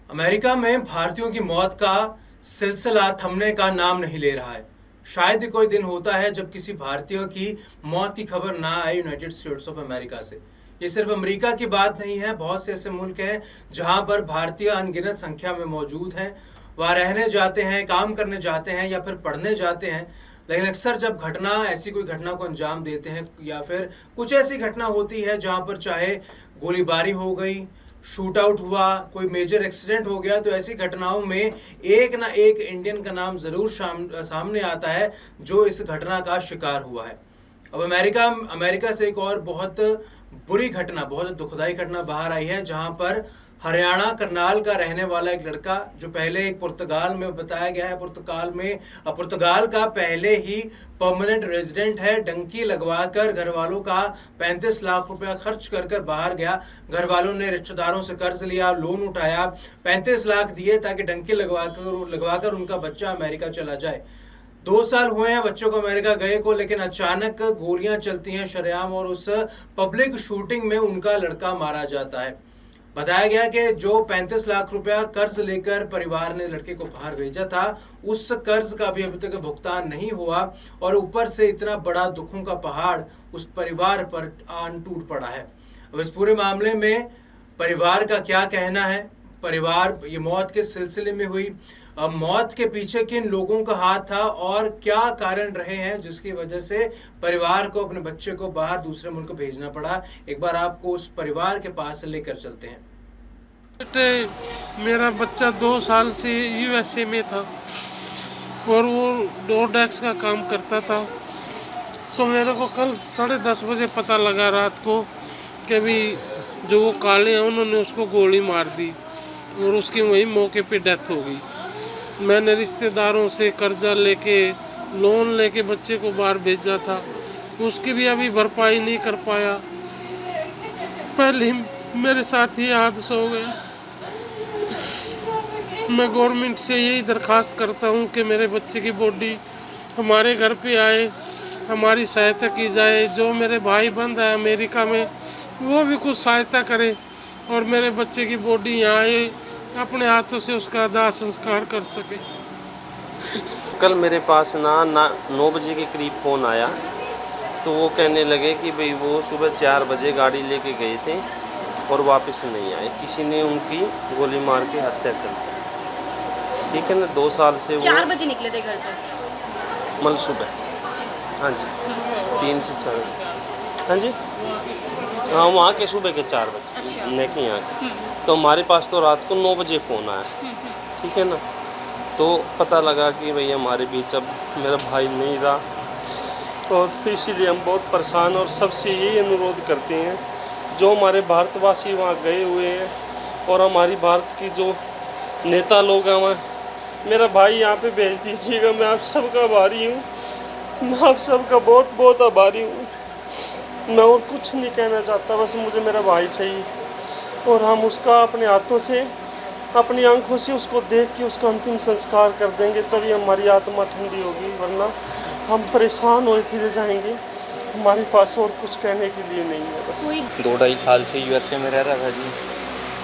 America में भारतीयों की मौत का सिलसिला थमने का नाम नहीं ले रहा है। शायद ही कोई दिन होता है जब किसी भारतीय की मौत की खबर ना आए यूनाइटेड स्टेट्स ऑफ अमेरिका से। ये सिर्फ अमेरिका की बात नहीं है, बहुत से ऐसे मुल्क हैं जहां पर भारतीय अनगिनत संख्या में मौजूद हैं। वह रहने जाते हैं, काम करने जाते हैं या फिर पढ़ने जाते हैं। लेकिन अक्सर जब घटना ऐसी कोई घटना को अंजाम देते हैं या फिर कुछ ऐसी घटना होती है जहां पर चाहे गोलीबारी हो गई, शूट आउट हुआ, कोई मेजर एक्सीडेंट हो गया, तो ऐसी घटनाओं में एक ना एक इंडियन का नाम ज़रूर सामने आता है जो इस घटना का शिकार हुआ है। अब अमेरिका अमेरिका से एक और बहुत बुरी घटना, बहुत दुखदाई घटना बाहर आई है, जहां पर हरियाणा करनाल का रहने वाला एक लड़का, जो पहले एक पुर्तगाल में बताया गया है, पुर्तगाल का पहले ही परमानेंट रेजिडेंट है, डंकी लगवाकर घर वालों का 35 लाख रुपया खर्च कर कर बाहर गया। घर वालों ने रिश्तेदारों से कर्ज लिया, लोन उठाया, 35 लाख दिए ताकि डंकी लगवाकर उनका बच्चा अमेरिका चला जाए। 2 साल हुए हैं बच्चों को अमेरिका गए को, लेकिन अचानक गोलियां चलती हैं शरेआम और उस पब्लिक शूटिंग में उनका लड़का मारा जाता है। बताया गया कि जो 35 लाख रुपया कर्ज लेकर परिवार ने लड़के को बाहर भेजा था, उस कर्ज का भी अभी तक भुगतान नहीं हुआ और ऊपर से इतना बड़ा दुखों का पहाड़ उस परिवार पर आन टूट पड़ा है। अब इस पूरे मामले में परिवार का क्या कहना है, परिवार ये मौत के सिलसिले में हुई, अब मौत के पीछे किन लोगों का हाथ था और क्या कारण रहे हैं जिसकी वजह से परिवार को अपने बच्चे को बाहर दूसरे मुल्क भेजना पड़ा। एक बार आपको उस परिवार के पास लेकर चलते हैं। बेटे, मेरा बच्चा 2 साल से यूएसए में था और वो डोरडेक्स का काम करता था। तो मेरे को कल 10:30 बजे पता लगा रात को कि भी जो वो काले हैं उन्होंने उसको गोली मार दी और उसकी वहीं मौके पे डेथ हो गई। मैंने रिश्तेदारों से कर्जा लेके लोन लेके बच्चे को बाहर भेजा था, उसकी भी अभी भरपाई नहीं कर पाया। पहले मेरे साथ ही हादसा हो गया। मैं गवर्नमेंट से यही दरखास्त करता हूँ कि मेरे बच्चे की बॉडी हमारे घर पे आए, हमारी सहायता की जाए। जो मेरे भाई बंद है अमेरिका में वो भी कुछ सहायता करे और मेरे बच्चे की बॉडी यहाँ आए, अपने हाथों से उसका दाह संस्कार कर सके। कल मेरे पास ना 9 बजे के करीब फ़ोन आया, तो वो कहने लगे कि भाई वो सुबह 4 बजे गाड़ी लेके गए थे और वापस नहीं आए, किसी ने उनकी गोली मार के हत्या कर दी। ठीक है ना, 2 साल से वो 4 बजे निकले थे घर से, मतलब सुबह, हाँ जी, 3 से 4। हाँ जी, हाँ वहाँ के सुबह के 4 बजे, अच्छा। नहीं यहाँ के। तो हमारे पास तो रात को 9 बजे फ़ोन आया, ठीक है ना। तो पता लगा कि भई हमारे बीच अब मेरा भाई नहीं रहा, और इसीलिए हम बहुत परेशान और सबसे यही अनुरोध करते हैं जो हमारे भारतवासी वहाँ गए हुए हैं और हमारी भारत की जो नेता लोग हैं वहाँ, मेरा भाई यहाँ पे भेज दीजिएगा। मैं आप सबका आभारी हूँ, मैं आप सबका बहुत बहुत आभारी हूँ। मैं और कुछ नहीं कहना चाहता, बस मुझे मेरा भाई चाहिए और हम उसका अपने हाथों से, अपनी आंखों से उसको देख के उसका अंतिम संस्कार कर देंगे, तभी हमारी आत्मा ठंडी होगी, वरना हम परेशान होए फिर जाएंगे। हमारे पास और कुछ कहने के लिए नहीं है। बस 2-2.5 साल से यूएसए में रह रहा था जी।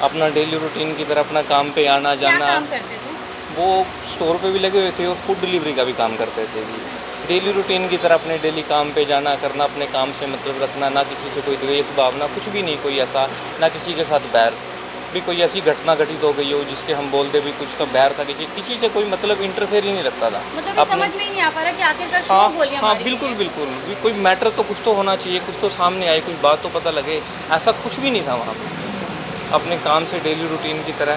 अपना डेली रूटीन की तरह अपना काम पे आना क्या जाना। काम करते थे? वो स्टोर पे भी लगे हुए थे और फूड डिलीवरी का भी काम करते थे जी। डेली रूटीन की तरह अपने डेली काम पे जाना करना, अपने काम से मतलब रखना, ना किसी से कोई द्वेष भावना, कुछ भी नहीं, कोई ऐसा ना किसी के साथ बैर। भी कोई ऐसी घटना घटित हो गई हो जिसके हम बोलते भी कुछ का बैर था, किसी से कोई मतलब इंटरफेयर ही नहीं रखता था। मतलब ये समझ में ही नहीं आ पा रहा कि आखिरकार क्यों हाँ गोलियां हाँ, मारी बिल्कुल गई हैं? बिल्कुल भी कोई मैटर तो कुछ तो होना चाहिए, कुछ तो सामने आए, कुछ बात तो पता लगे। ऐसा कुछ भी नहीं था वहाँ पे। अपने काम से डेली रूटीन की तरह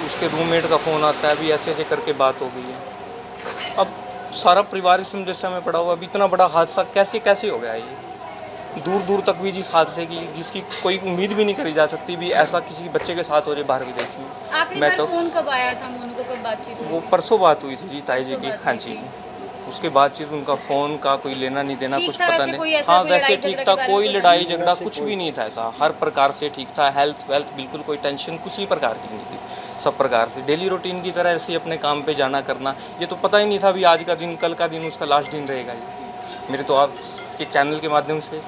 उसके रूममेट का फ़ोन आता है, अभी ऐसे ऐसे करके बात हो गई है। अब सारा परिवार इस समस्या में पड़ा हुआ। अब इतना बड़ा हादसा कैसे कैसे हो गया ये, दूर दूर तक भी जिस हादसे की जिसकी कोई उम्मीद भी नहीं करी जा सकती भी ऐसा किसी बच्चे के साथ हो जाए बाहर विदेश में। आखिरी मैं बार तो फोन कब आया था मोनू को, कब बातचीत हुई वो थी? परसों बात हुई थी जी ताई जी परसों की, बात हाँ हुई जी। थी। उसके बातचीत उनका फ़ोन का कोई लेना नहीं देना ठीक कुछ था पता वैसे, नहीं। कोई ऐसा हाँ कोई वैसे लड़ाई ठीक झगड़ा था, के बारे कोई में लड़ाई कुछ झगड़ा कुछ भी नहीं था ऐसा, हर प्रकार से ठीक था। हेल्थ वेल्थ बिल्कुल कोई टेंशन किसी प्रकार की नहीं थी, सब प्रकार से डेली रूटीन की तरह ऐसे अपने काम पे जाना करना। ये तो पता ही नहीं था अभी आज का दिन, कल का दिन उसका लास्ट दिन रहेगा ये। मेरे तो आपके चैनल के माध्यम से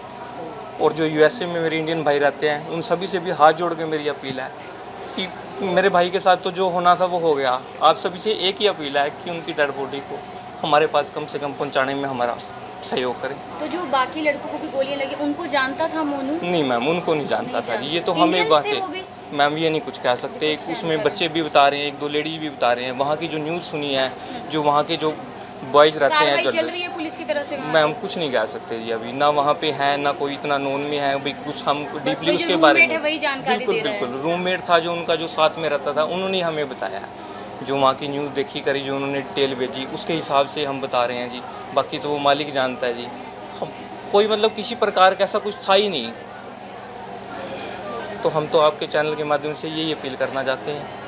और जो यूएसए में मेरे इंडियन भाई रहते हैं उन सभी से भी हाथ जोड़ के मेरी अपील है कि मेरे भाई के साथ तो जो होना था वो हो गया। आप सभी से एक ही अपील है कि उनकी डेड बॉडी को हमारे पास कम से कम पहुंचाने में हमारा सहयोग करें। तो जो बाकी लड़कों को भी गोलियां लगी उनको जानता था मोनू? नहीं मैम, उनको नहीं जानता नहीं था। जानता। ये तो हमें Indians बात थे वो है भी? मैम, ये नहीं कुछ कह सकते। कुछ उसमें नहीं बच्चे भी बता रहे हैं, एक दो लेडीज भी बता रहे हैं। वहाँ की जो न्यूज़ सुनी है, जो वहाँ के जो बॉयज़ रहते हैं कार्रवाई जो चल रही है पुलिस की तरफ से वहाँ मैम पे? कुछ नहीं कह सकते जी अभी। ना वहाँ पे है, ना कोई इतना नोन में है अभी कुछ। हम डीपली वही जो उसके बारे roommate में है वही जानकारी बिल्कुल दे रहा है। बिल्कुल रूममेट था जो उनका जो साथ में रहता था, उन्होंने हमें बताया। जो वहाँ की न्यूज़ देखी करी, जो उन्होंने डिटेल भेजी, उसके हिसाब से हम बता रहे हैं जी। बाकी तो वो मालिक जानता है जी। हम कोई मतलब किसी प्रकार का ऐसा कुछ था ही नहीं। तो हम तो आपके चैनल के माध्यम से यही अपील करना चाहते हैं